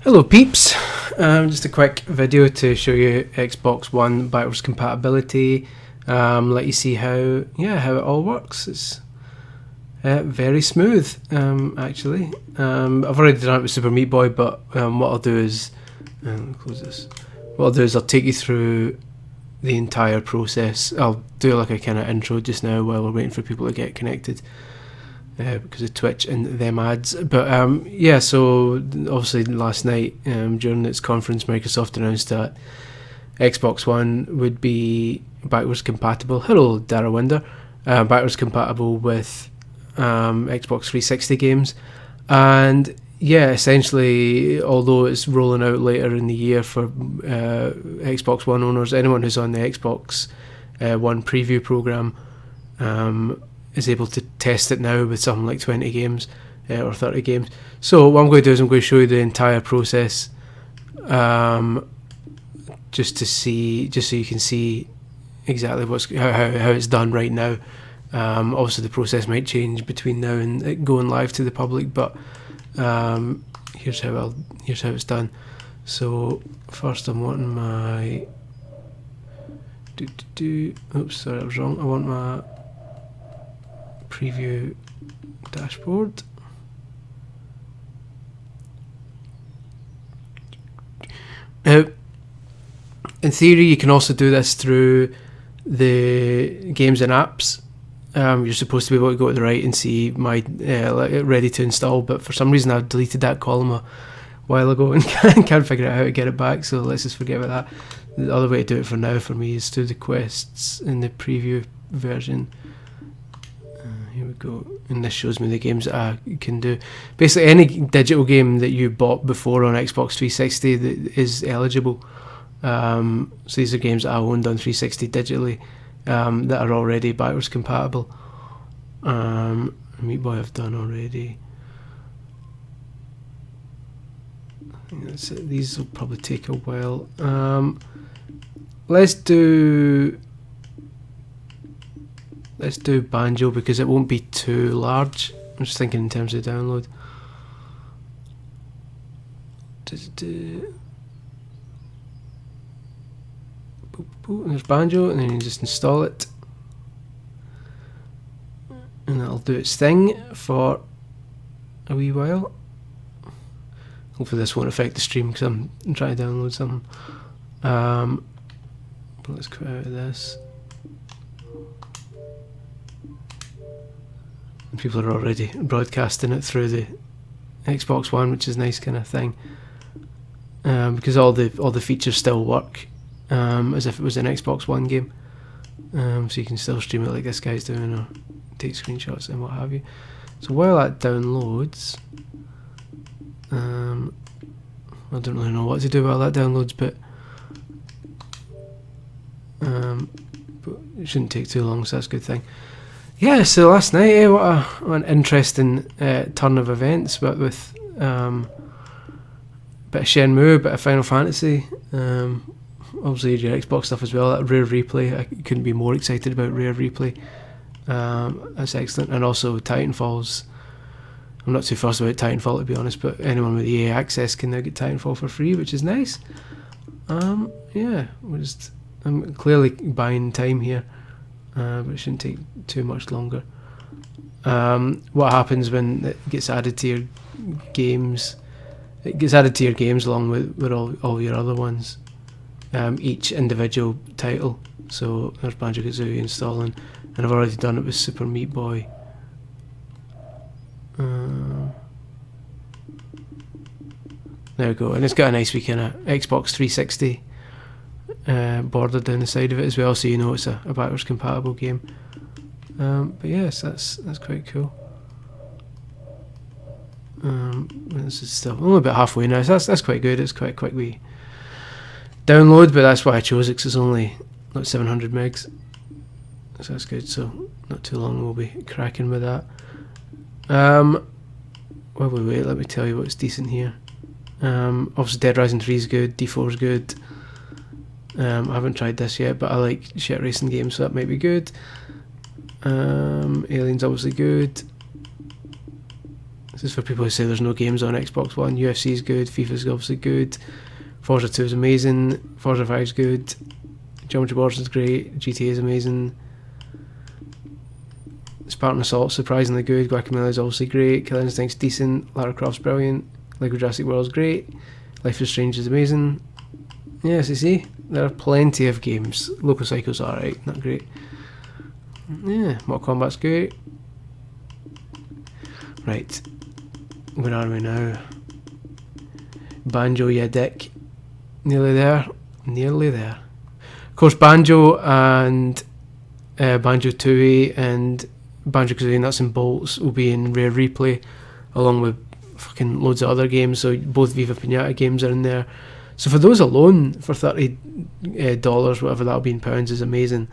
Hello peeps, just a quick video to show you Xbox One backwards compatibility, let you see how it all works. It's very smooth actually. I've already done it with Super Meat Boy, but what I'll do is, close this, what I'll do is I'll take you through the entire process. I'll do like a kind of intro just now while we're waiting for people to get connected. Because of Twitch and them ads, but so obviously last night during its conference, Microsoft announced that Xbox One would be backwards compatible. Hello, Dara Winder. Backwards compatible with Xbox 360 games, and essentially, although it's rolling out later in the year for Xbox One owners, anyone who's on the Xbox One preview program is able to test it now with something like 20 games or 30 games. So what I'm going to do is I'm going to show you the entire process, just so you can see exactly how it's done right now. Obviously the process might change between now and it going live to the public, but here's how it's done. So first I'm wanting my oops, sorry, I was wrong. I want my preview dashboard. Now, in theory, you can also do this through the games and apps. You're supposed to be able to go to the right and see my ready to install, but for some reason I've deleted that column a while ago and can't figure out how to get it back, so let's just forget about that. The other way to do it for now for me is through the quests in the preview version. Here we go, and this shows me the games that I can do. Basically, any digital game that you bought before on Xbox 360 that is eligible. So these are games that I owned on 360 digitally that are already backwards compatible. Meat Boy I've done already. I think that's it. These will probably take a while. Let's do Banjo because it won't be too large. I'm just thinking in terms of download. And there's Banjo, and then you just install it, and that'll do its thing for a wee while. Hopefully this won't affect the stream because I'm trying to download something. But let's go out of this. And people are already broadcasting it through the Xbox One, which is a nice kind of thing, because all the features still work as if it was an Xbox One game, so you can still stream it like this guy's doing or take screenshots and what have you. So while that downloads, I don't really know what to do while that downloads, but it shouldn't take too long, so that's a good thing. Yeah, so last night, what an interesting turn of events, but with a bit of Shenmue, a bit of Final Fantasy, obviously your Xbox stuff as well. That Rare Replay, I couldn't be more excited about Rare Replay. That's excellent, and also Titanfall's. I'm not too fussed about Titanfall to be honest, but anyone with EA access can now get Titanfall for free, which is nice. I'm clearly buying time here. But it shouldn't take too much longer. What happens when it gets added to your games? It gets added to your games along with all your other ones, each individual title. So there's Banjo-Kazooie installing, and I've already done it with Super Meat Boy. There we go, and it's got a nice wee kind of Xbox 360 border down the side of it as well, so you know it's a backwards compatible game. But yes, that's quite cool. This is still only about halfway now, so that's quite good. It's quite a quick wee download, but that's why I chose it, because it's only like 700 megs, so that's good. So not too long we'll be cracking with that. While we wait, let me tell you what's decent here. Obviously Dead Rising 3 is good, D4 is good. I haven't tried this yet, but I like shit racing games, so that might be good. Alien's obviously good. This is for people who say there's no games on Xbox One. UFC is good, FIFA is obviously good, Forza 2 is amazing, Forza 5 is good, Geometry Wars is great, GTA is amazing, Spartan Assault surprisingly good, Guacamelee is obviously great, Killer Instinct's decent, Lara Croft's brilliant, Lego Jurassic World's great, Life is Strange is amazing. Yes, you see, there are plenty of games. Local Psycho's alright, not great. Yeah, Mortal Kombat's great. Right, where are we now? Banjo, yeah, dick. Nearly there. Nearly there. Of course, Banjo and Banjo Tooie and Banjo Kazooie Nuts and Bolts will be in Rare Replay, along with fucking loads of other games. So both Viva Pinata games are in there. So for those alone, for $30, whatever that'll be in pounds, is amazing.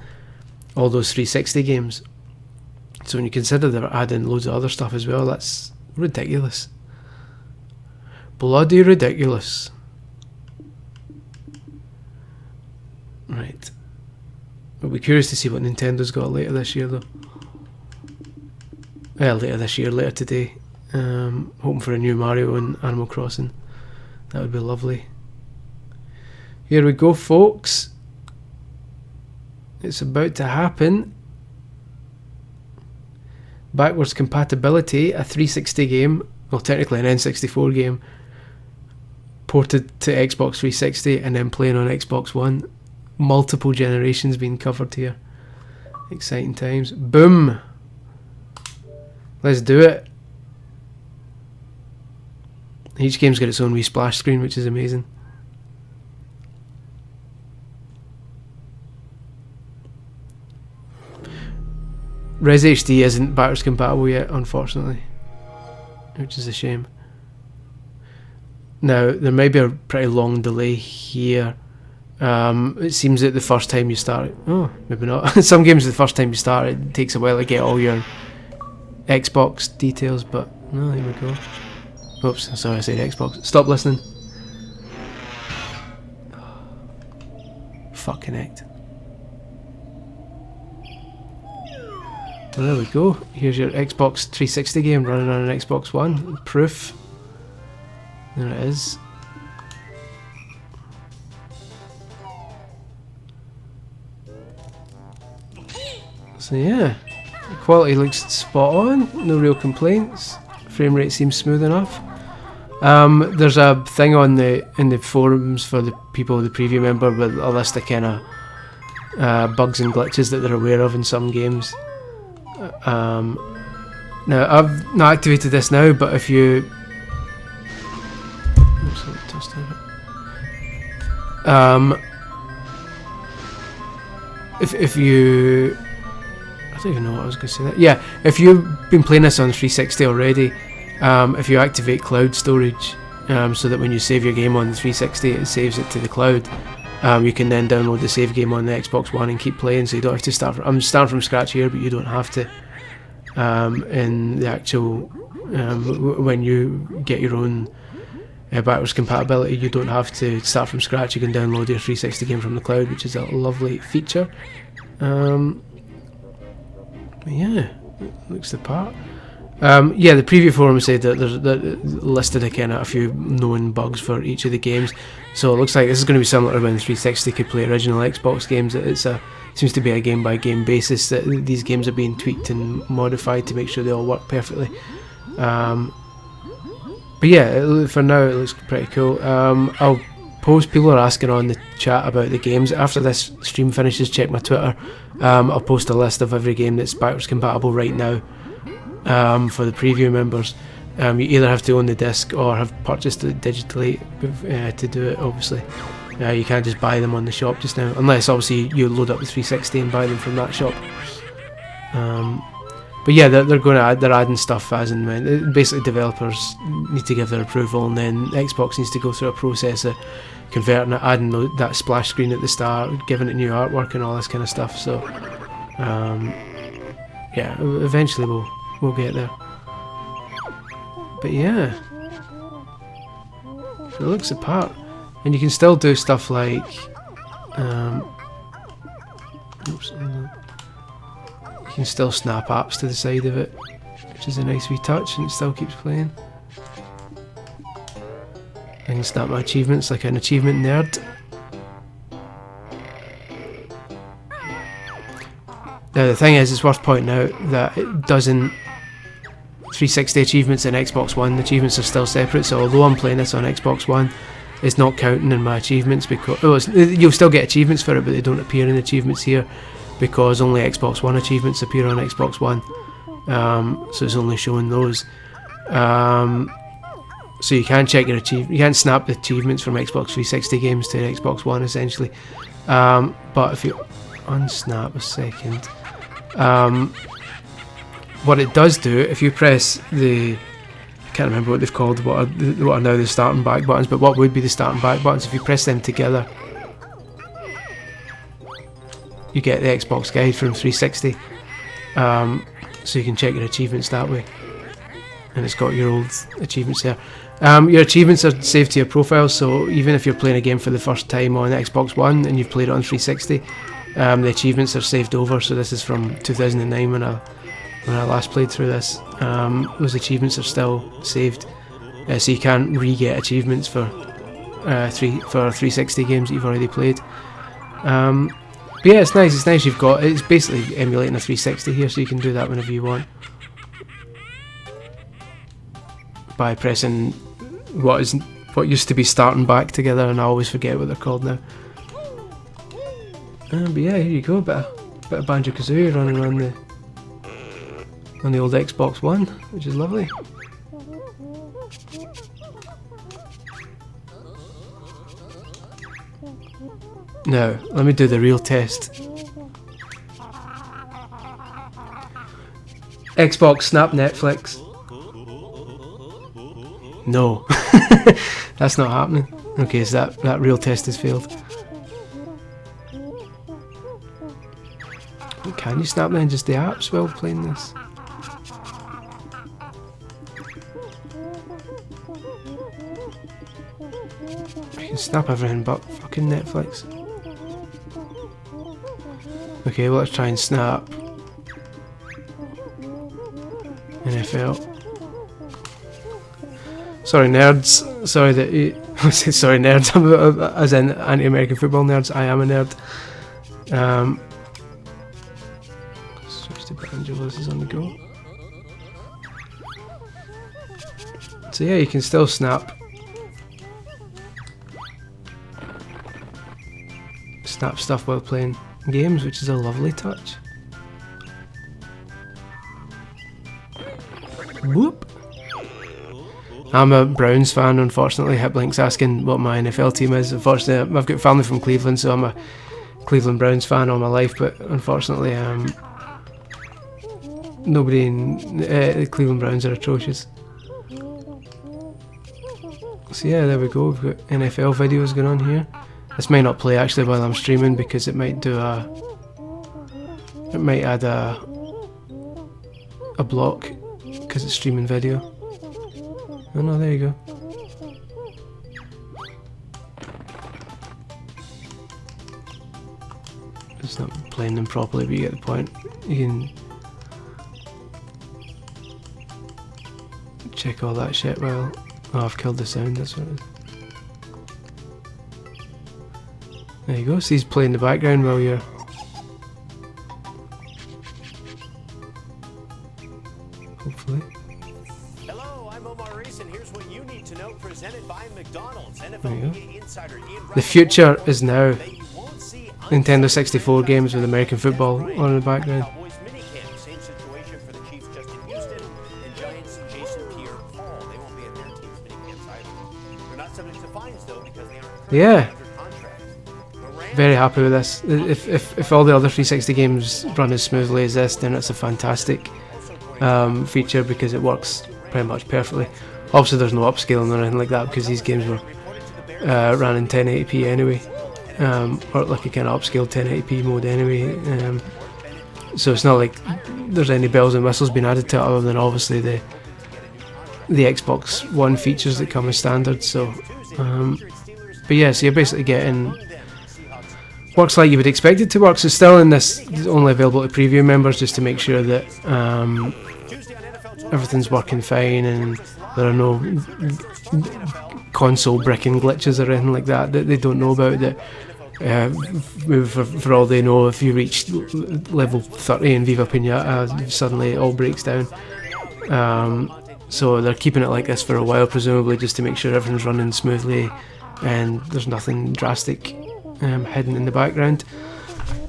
All those 360 games. So when you consider they're adding loads of other stuff as well, that's ridiculous. Bloody ridiculous. Right. I'll be curious to see what Nintendo's got later this year, though. Later this year, later today. Hoping for a new Mario and Animal Crossing. That would be lovely. Here we go, folks. It's about to happen. Backwards compatibility, a 360 game, well technically an N64 game, ported to Xbox 360 and then playing on Xbox One. Multiple generations being covered here. Exciting times. Boom! Let's do it. Each game's got its own wee splash screen, which is amazing. Res HD isn't backwards compatible yet, unfortunately, which is a shame. Now, there may be a pretty long delay here. It seems that the first time you start it, oh, maybe not. Some games, the first time you start it takes a while to get all your Xbox details, but no, here we go. Oops, sorry, I said Xbox. Stop listening. Fucking heck. Well, there we go. Here's your Xbox 360 game running on an Xbox One. Proof. There it is. So yeah, the quality looks spot on. No real complaints. Frame rate seems smooth enough. There's a thing in the forums for the people, the preview member, with a list of kind of bugs and glitches that they're aware of in some games. Now I've not activated this now, but if you if you, I don't even know what I was going to say that. Yeah, if you've been playing this on 360 already, if you activate cloud storage, so that when you save your game on the 360 it saves it to the cloud, you can then download the save game on the Xbox One and keep playing, so you don't have to start I'm starting from scratch here, but you don't have to. In the actual when you get your own backwards compatibility, you don't have to start from scratch. You can download your 360 game from the cloud, which is a lovely feature. Yeah, looks the part. Yeah, the preview forum said that there's listed a few known bugs for each of the games, so it looks like this is going to be similar to when 360 could play original Xbox games. It seems to be a game by game basis that these games are being tweaked and modified to make sure they all work perfectly. But yeah, for now it looks pretty cool. I'll post, people are asking on the chat about the games. After this stream finishes, check my Twitter. I'll post a list of every game that's backwards compatible right now. For the preview members, you either have to own the disc or have purchased it digitally to do it, obviously. You can't just buy them on the shop just now, unless obviously you load up the 360 and buy them from that shop. But yeah, they're adding stuff as and when. Basically, developers need to give their approval, and then Xbox needs to go through a process of converting it, adding that splash screen at the start, giving it new artwork and all this kind of stuff. So yeah, eventually we'll get there. But yeah, it looks the part, and you can still do stuff like oops, you can still snap apps to the side of it, which which is a nice wee touch, and it still keeps playing. I can snap my achievements like an achievement nerd. Now the thing is, it's worth pointing out that it doesn't 360 achievements and Xbox One achievements are still separate, so although I'm playing this on Xbox One, it's not counting in my achievements because you'll still get achievements for it, but they don't appear in achievements here because only Xbox One achievements appear on Xbox One, so it's only showing those. So you can check your you can snap the achievements from Xbox 360 games to Xbox One essentially, but if you unsnap a second, what it does do, if you press the, I can't remember what they've called, what are now the start and back buttons, but what would be the start and back buttons, if you press them together, you get the Xbox guide from 360, so you can check your achievements that way, and it's got your old achievements there. Your achievements are saved to your profile, so even if you're playing a game for the first time on Xbox One and you've played it on 360, the achievements are saved over. So this is from 2009 when I last played through this. Those achievements are still saved, so you can't re-get achievements for 360 games that you've already played. But yeah, it's nice. It's nice you've got. It's basically emulating a 360 here, so you can do that whenever you want by pressing what used to be start and back together, and I always forget what they're called now. But yeah, here you go, bit of Banjo-Kazooie running on the old Xbox One, which is lovely. Now, let me do the real test. Xbox snap Netflix. No, that's not happening. Okay, so that real test has failed. Can you snap then just the apps while playing this? I can snap everything but fucking Netflix. Okay, well let's try and snap NFL. Sorry nerds, sorry that you, sorry nerds, as in anti-American football nerds, I am a nerd. Switch to Banjo, this is on the go. So yeah, you can still snap stuff while playing games, which is a lovely touch. Whoop! I'm a Browns fan, unfortunately. Hiplink's asking what my NFL team is. Unfortunately, I've got family from Cleveland, so I'm a Cleveland Browns fan all my life, but unfortunately, nobody in the Cleveland Browns are atrocious. So yeah, there we go. We've got NFL videos going on here. This may not play actually while I'm streaming because it might do it might add a block because it's streaming video. Oh no, there you go. It's not playing them properly, but you get the point. You can check all that shit while... Oh, I've killed the sound, that's what it is. There you go, so he's playing in the background while you're... Hopefully. Hello, I'm Omar Reese, and here's what you need to know, presented by McDonald's. There you go. The future is now. Nintendo 64 games with American football on in the background. Same situation for the Chiefs, Justin Houston, and Giants, Jason Pierre-Paul. They won't be at their team's minicamps either. They're not subject to fines though because they aren't yeah. under contract. Very happy with this. If all the other 360 games run as smoothly as this, then it's a fantastic feature because it works pretty much perfectly. Obviously there's no upscaling or anything like that because these games were ran in 1080p anyway, or like a kind of upscaled 1080p mode anyway, so it's not like there's any bells and whistles being added to it other than obviously the Xbox One features that come as standard. So but yeah, so you're basically getting works like you would expect it to work. So still in this, it's only available to preview members just to make sure that everything's working fine and there are no console bricking glitches or anything like that that they don't know about. That for all they know, if you reach level 30 in Viva Pinata, suddenly it all breaks down. So they're keeping it like this for a while, presumably just to make sure everything's running smoothly and there's nothing drastic hidden in the background.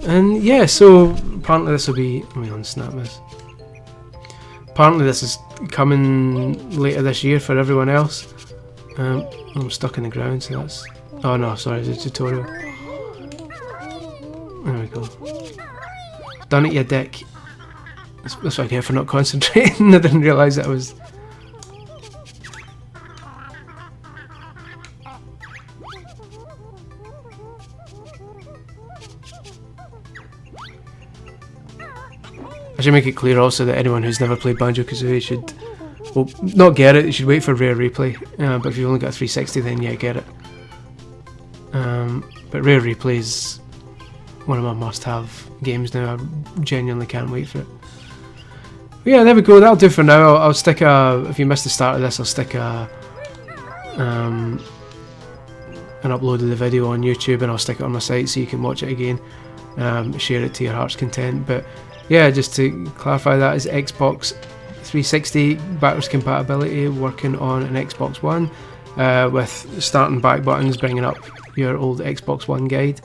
And yeah, so apparently this will be... Let me unsnap this. Apparently this is coming later this year for everyone else. I'm stuck in the ground, so that's... Oh no, sorry, it's a tutorial. There we go. Done it, you dick. That's what I get for not concentrating. I didn't realise that I was... I should make it clear also that anyone who's never played Banjo-Kazooie should, well, not get it, you should wait for rare replay, but if you've only got a 360 then yeah, get it. But rare replay is one of my must-have games now. I genuinely can't wait for it. But yeah, there we go, that'll do for now. I'll stick a, if you missed the start of this, I'll stick a, an upload of the video on YouTube and I'll stick it on my site so you can watch it again, share it to your heart's content. But yeah, just to clarify, that is Xbox 360 backwards compatibility, working on an Xbox One, with start and back buttons, bringing up your old Xbox One guide,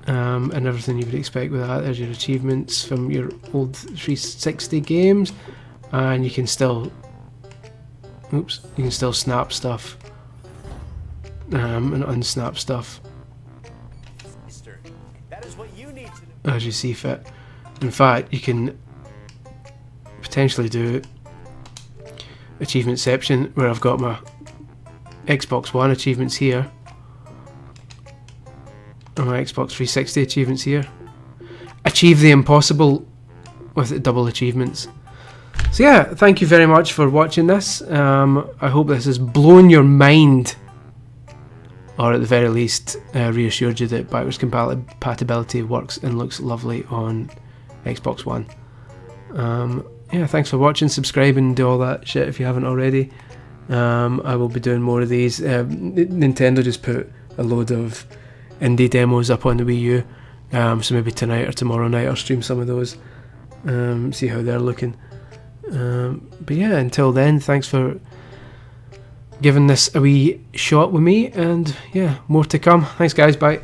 and everything you would expect with that. There's your achievements from your old 360 games, and you can still, oops, you can still snap stuff, and unsnap stuff as you see fit. In fact, you can potentially do Achievementception, where I've got my Xbox One achievements here and my Xbox 360 achievements here. Achieve the impossible with double achievements. So yeah, thank you very much for watching this. I hope this has blown your mind, or at the very least reassured you that backwards compatibility works and looks lovely on Xbox One. Yeah, thanks for watching, subscribe and do all that shit if you haven't already. I will be doing more of these. Nintendo just put a load of indie demos up on the Wii U, so maybe tonight or tomorrow night I'll stream some of those, see how they're looking. But yeah, until then, thanks for giving this a wee shot with me, and yeah, more to come. Thanks guys, bye.